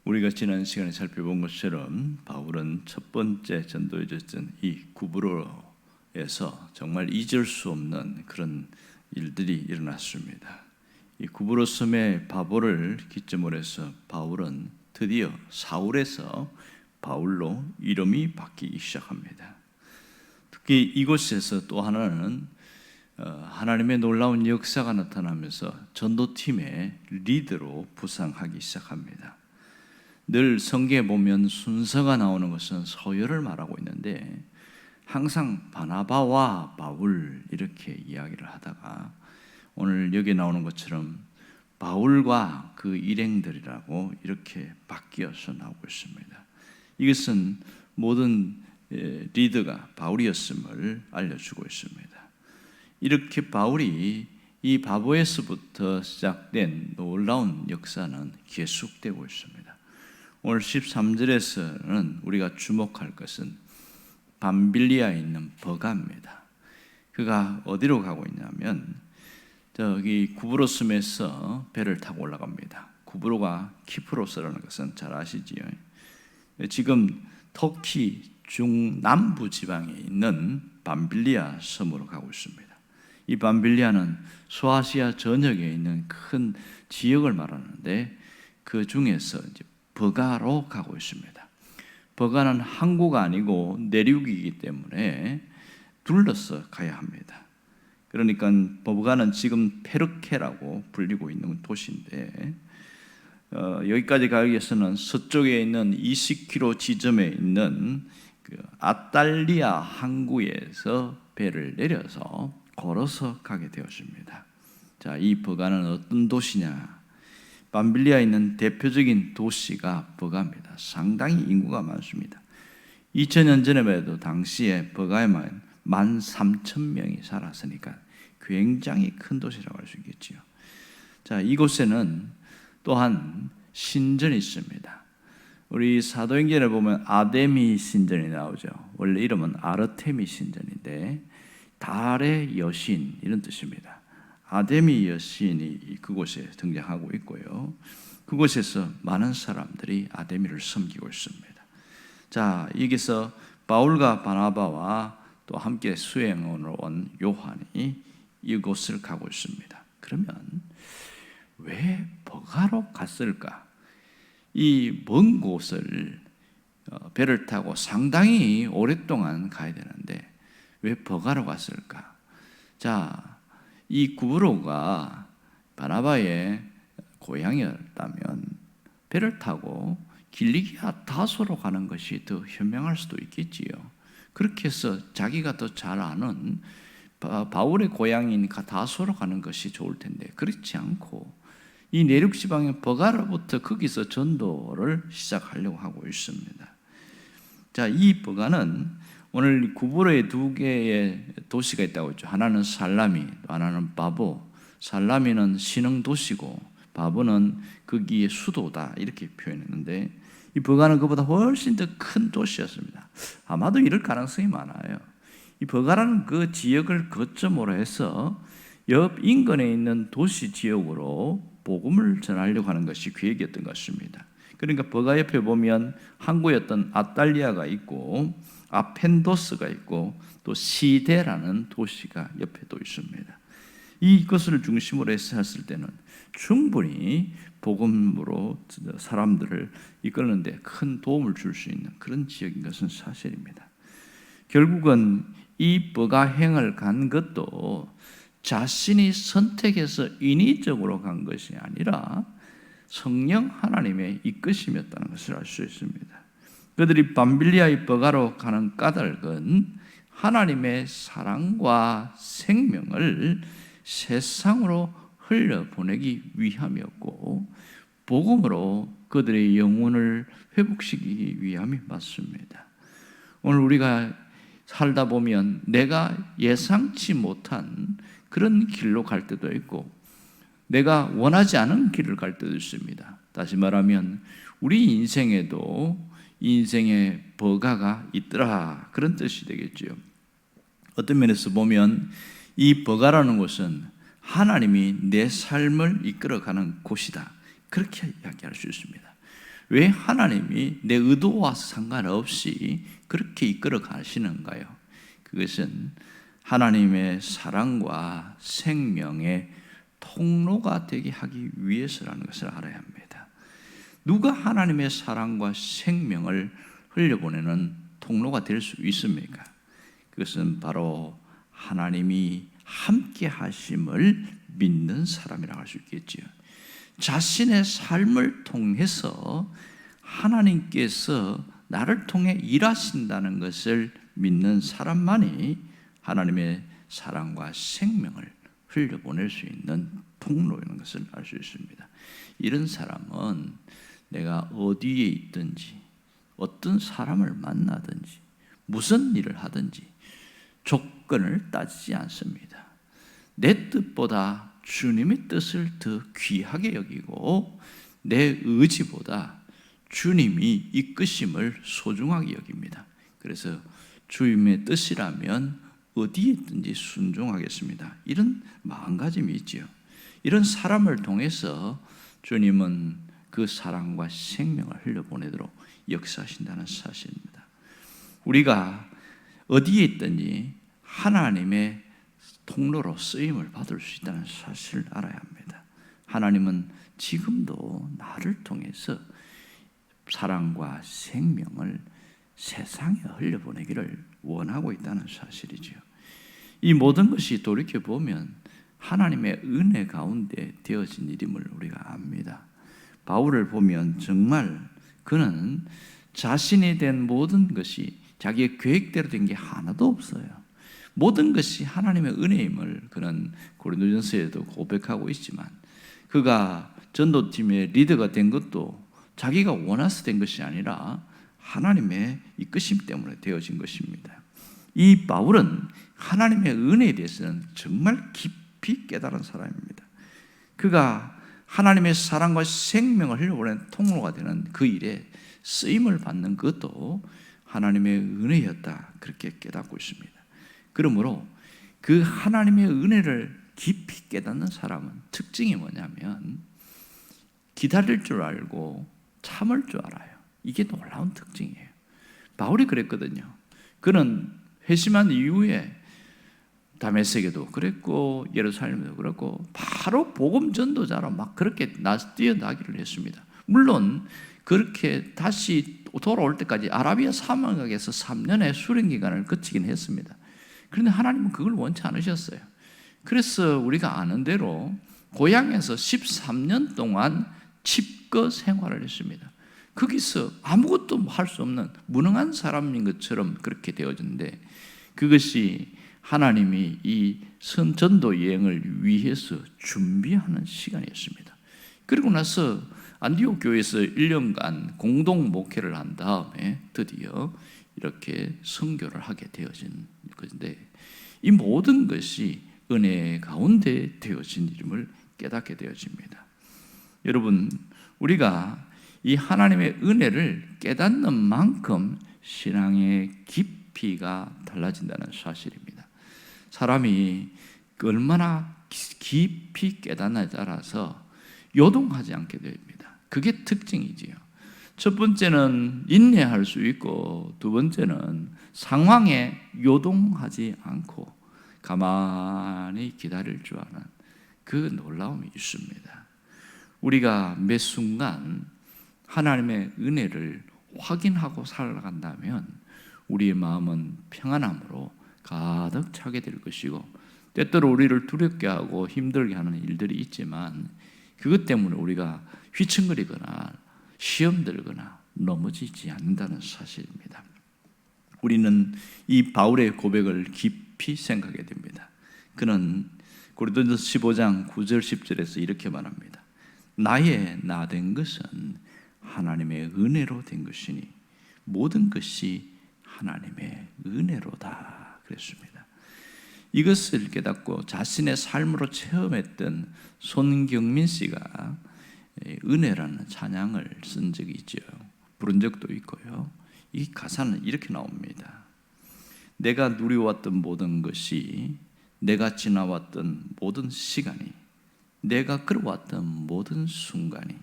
우리가 지난 시간에 살펴본 것처럼 바울은 첫 번째 전도에 졌던 이 구브로에서 정말 잊을 수 없는 그런 일들이 일어났습니다. 이 구브로 섬의 바보를 기점으로 해서 바울은 드디어 사울에서 바울로 이름이 바뀌기 시작합니다. 특히 이곳에서 또 하나는 하나님의 놀라운 역사가 나타나면서 전도팀의 리더로 부상하기 시작합니다. 늘 성경에 보면 순서가 나오는 것은 서열을 말하고 있는데 항상 바나바와 바울 이렇게 이야기를 하다가 오늘 여기 나오는 것처럼 바울과 그 일행들이라고 이렇게 바뀌어서 나오고 있습니다. 이것은 모든 리더가 바울이었음을 알려주고 있습니다. 이렇게 바울이 이 바보에서부터 시작된 놀라운 역사는 계속되고 있습니다. 오늘 13절에서는 우리가 주목할 것은 밤빌리아에 있는 버가입니다. 그가 어디로 가고 있냐면 저기 구브로 섬에서 배를 타고 올라갑니다. 구브로가 키프로스라는 것은 잘 아시지요. 지금 터키 중남부 지방에 있는 밤빌리아 섬으로 가고 있습니다. 이 밤빌리아는 소아시아 전역에 있는 큰 지역을 말하는데 그 중에서 이제 버가로 가고 있습니다. 버가는 항구가 아니고 내륙이기 때문에 둘러서 가야 합니다. 그러니까 버가는 지금 페르케라고 불리고 있는 도시인데 여기까지 가기 위해서는 서쪽에 있는 20km 지점에 있는 그 아탈리아 항구에서 배를 내려서 걸어서 가게 되었습니다. 자, 이 버가는 어떤 도시냐? 밤빌리아에 있는 대표적인 도시가 버가입니다. 상당히 인구가 많습니다. 2000년 전에만 해도 당시에 버가에만 13,000명이 살았으니까 굉장히 큰 도시라고 할 수 있겠지요. 자, 이곳에는 또한 신전이 있습니다. 우리 사도행전에 보면 아데미 신전이 나오죠. 원래 이름은 아르테미 신전인데 달의 여신 이런 뜻입니다. 아데미 여신이 그곳에 등장하고 있고요. 그곳에서 많은 사람들이 아데미를 섬기고 있습니다. 자, 여기서 바울과 바나바와 또 함께 수행원으로 온 요한이 이곳을 가고 있습니다. 그러면 왜 버가로 갔을까? 이 먼 곳을 배를 타고 상당히 오랫동안 가야 되는데 왜 버가로 갔을까? 자, 이 구브로가 바나바의 고향이었다면 배를 타고 길리기아 다소로 가는 것이 더 현명할 수도 있겠지요. 그렇게 해서 자기가 더 잘 아는 바울의 고향인 다소로 가는 것이 좋을 텐데 그렇지 않고 이 내륙 지방의 버가로부터 거기서 전도를 시작하려고 하고 있습니다. 자, 이 버가는 오늘 구브로에 두 개의 도시가 있다고 했죠. 하나는 살라미, 또 하나는 바보. 살라미는 신흥 도시고 바보는 거기의 수도다 이렇게 표현했는데 이 버가는 그보다 훨씬 더 큰 도시였습니다. 아마도 이럴 가능성이 많아요. 이 버가라는 그 지역을 거점으로 해서 옆 인근에 있는 도시 지역으로 복음을 전하려고 하는 것이 계획이었던 것 같습니다. 그러니까 버가 옆에 보면 항구였던 아탈리아가 있고 아펜도스가 있고 또 시데라는 도시가 옆에 또 있습니다. 이것을 중심으로 해서 했을 때는 충분히 복음으로 사람들을 이끄는데 큰 도움을 줄 수 있는 그런 지역인 것은 사실입니다. 결국은 이 버가행을 간 것도 자신이 선택해서 인위적으로 간 것이 아니라 성령 하나님의 이끄심이었다는 것을 알 수 있습니다. 그들이 밤빌리아의 버가로 가는 까닭은 하나님의 사랑과 생명을 세상으로 흘려보내기 위함이었고 복음으로 그들의 영혼을 회복시키기 위함이 맞습니다. 오늘 우리가 살다 보면 내가 예상치 못한 그런 길로 갈 때도 있고 내가 원하지 않은 길을 갈 때도 있습니다. 다시 말하면 우리 인생에도 인생의 버가가 있더라 그런 뜻이 되겠죠. 어떤 면에서 보면 이 버가라는 곳은 하나님이 내 삶을 이끌어가는 곳이다 그렇게 이야기할 수 있습니다. 왜 하나님이 내 의도와 상관없이 그렇게 이끌어 가시는가요? 그것은 하나님의 사랑과 생명의 통로가 되게 하기 위해서라는 것을 알아야 합니다. 누가 하나님의 사랑과 생명을 흘려보내는 통로가 될 수 있습니까? 그것은 바로 하나님이 함께 하심을 믿는 사람이라고 할 수 있겠지요. 자신의 삶을 통해서 하나님께서 나를 통해 일하신다는 것을 믿는 사람만이 하나님의 사랑과 생명을 흘려보낼 수 있는 통로라는 것을 알 수 있습니다. 이런 사람은 내가 어디에 있든지 어떤 사람을 만나든지 무슨 일을 하든지 조건을 따지지 않습니다. 내 뜻보다 주님의 뜻을 더 귀하게 여기고 내 의지보다 주님이 이끄심을 소중하게 여깁니다. 그래서 주님의 뜻이라면 어디에 있든지 순종하겠습니다. 이런 마음가짐이 있지요. 이런 사람을 통해서 주님은 그 사랑과 생명을 흘려보내도록 역사하신다는 사실입니다. 우리가 어디에 있든지 하나님의 통로로 쓰임을 받을 수 있다는 사실을 알아야 합니다. 하나님은 지금도 나를 통해서 사랑과 생명을 세상에 흘려보내기를 원하고 있다는 사실이죠. 이 모든 것이 돌이켜보면 하나님의 은혜 가운데 되어진 일임을 우리가 압니다. 바울을 보면 정말 그는 자신이 된 모든 것이 자기의 계획대로 된 게 하나도 없어요. 모든 것이 하나님의 은혜임을 그는 고린도전서에도 고백하고 있지만, 그가 전도팀의 리더가 된 것도 자기가 원해서 된 것이 아니라 하나님의 이끄심 때문에 되어진 것입니다. 이 바울은 하나님의 은혜에 대해서는 정말 깊이 깨달은 사람입니다. 그가 하나님의 사랑과 생명을 흘려보내는 통로가 되는 그 일에 쓰임을 받는 것도 하나님의 은혜였다, 그렇게 깨닫고 있습니다. 그러므로 그 하나님의 은혜를 깊이 깨닫는 사람은 특징이 뭐냐면 기다릴 줄 알고 참을 줄 알아요. 이게 놀라운 특징이에요. 바울이 그랬거든요. 그는 회심한 이후에 다메섹에도 그랬고 예루살렘에도 그랬고 바로 복음 전도자로 막 그렇게 뛰어나기를 했습니다. 물론 그렇게 다시 돌아올 때까지 아라비아 사막에서 3년의 수련 기간을 거치긴 했습니다. 그런데 하나님은 그걸 원치 않으셨어요. 그래서 우리가 아는 대로 고향에서 13년 동안 칩거 생활을 했습니다. 거기서 아무것도 할 수 없는 무능한 사람인 것처럼 그렇게 되어졌는데, 그것이 하나님이 이 전도 여행을 위해서 준비하는 시간이었습니다. 그리고 나서 안디옥 교회에서 1년간 공동 목회를 한 다음에 드디어 이렇게 선교를 하게 되어진 것인데, 이 모든 것이 은혜 가운데 되어진 일임을 깨닫게 되어집니다. 여러분, 우리가 이 하나님의 은혜를 깨닫는 만큼 신앙의 깊이가 달라진다는 사실입니다. 사람이 얼마나 깊이 깨닫냐에 따라서 요동하지 않게 됩니다. 그게 특징이지요. 첫 번째는 인내할 수 있고, 두 번째는 상황에 요동하지 않고 가만히 기다릴 줄 아는 그 놀라움이 있습니다. 우리가 매 순간 하나님의 은혜를 확인하고 살아간다면 우리의 마음은 평안함으로 가득 차게 될 것이고, 때때로 우리를 두렵게 하고 힘들게 하는 일들이 있지만 그것 때문에 우리가 휘청거리거나 시험 들거나 넘어지지 않는다는 사실입니다. 우리는 이 바울의 고백을 깊이 생각하게 됩니다. 그는 고린도전서 15장 9절 10절에서 이렇게 말합니다. 나의 나 된 것은 하나님의 은혜로 된 것이니 모든 것이 하나님의 은혜로다 그랬습니다. 이것을 깨닫고 자신의 삶으로 체험했던 손경민 씨가 은혜라는 찬양을 쓴 적이 있죠. 부른 적도 있고요. 이 가사는 이렇게 나옵니다. 내가 누려왔던 모든 것이, 내가 지나왔던 모든 시간이, 내가 걸어왔던 모든 순간이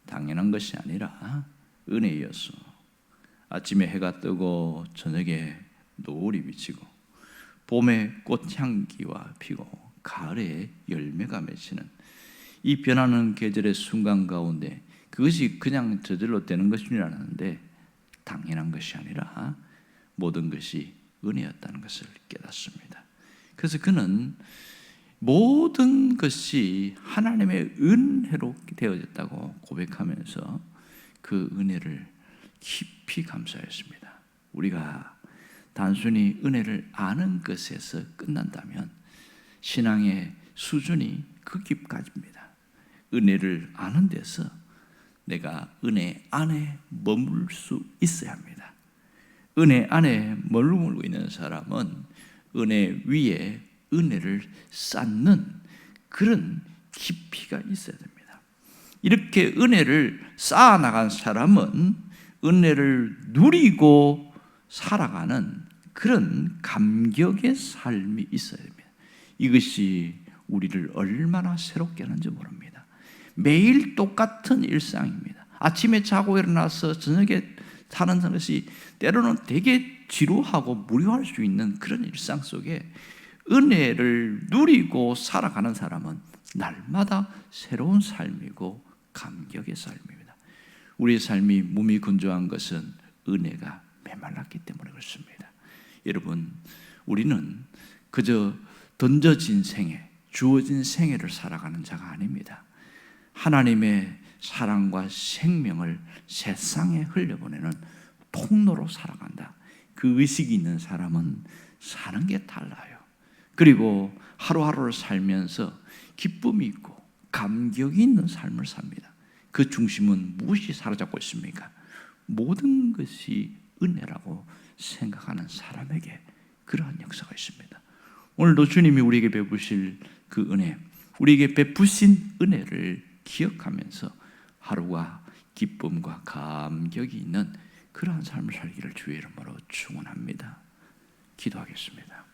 당연한 것이 아니라 은혜였어. 아침에 해가 뜨고 저녁에 노을이 비치고 봄에 꽃향기와 피고 가을에 열매가 맺히는 이 변하는 계절의 순간 가운데 그것이 그냥 저절로 되는 것인 줄 알았는데 당연한 것이 아니라 모든 것이 은혜였다는 것을 깨닫습니다. 그래서 그는 모든 것이 하나님의 은혜로 되어졌다고 고백하면서 그 은혜를 깊이 감사했습니다. 우리가 단순히 은혜를 아는 것에서 끝난다면 신앙의 수준이 거기까지입니다. 은혜를 아는 데서 내가 은혜 안에 머물 수 있어야 합니다. 은혜 안에 머물고 있는 사람은 은혜 위에 은혜를 쌓는 그런 깊이가 있어야 됩니다. 이렇게 은혜를 쌓아나간 사람은 은혜를 누리고 살아가는 그런 감격의 삶이 있어야 됩니다. 이것이 우리를 얼마나 새롭게 하는지 모릅니다. 매일 똑같은 일상입니다. 아침에 자고 일어나서 저녁에 사는 것이 때로는 되게 지루하고 무료할 수 있는 그런 일상 속에 은혜를 누리고 살아가는 사람은 날마다 새로운 삶이고 감격의 삶입니다. 우리의 삶이 몸이 건조한 것은 은혜가 메말랐기 때문에 그렇습니다. 여러분, 우리는 그저 던져진 생애, 주어진 생애를 살아가는 자가 아닙니다. 하나님의 사랑과 생명을 세상에 흘려보내는 통로로 살아간다. 그 의식이 있는 사람은 사는 게 달라요. 그리고 하루하루를 살면서 기쁨이 있고 감격이 있는 삶을 삽니다. 그 중심은 무엇이 사로잡고 있습니까? 모든 것이 은혜라고 생각하는 사람에게 그러한 역사가 있습니다. 오늘도 주님이 우리에게 베푸실 그 은혜, 우리에게 베푸신 은혜를 기억하면서 하루가 기쁨과 감격이 있는 그러한 삶을 살기를 주의 이름으로 축원합니다. 기도하겠습니다.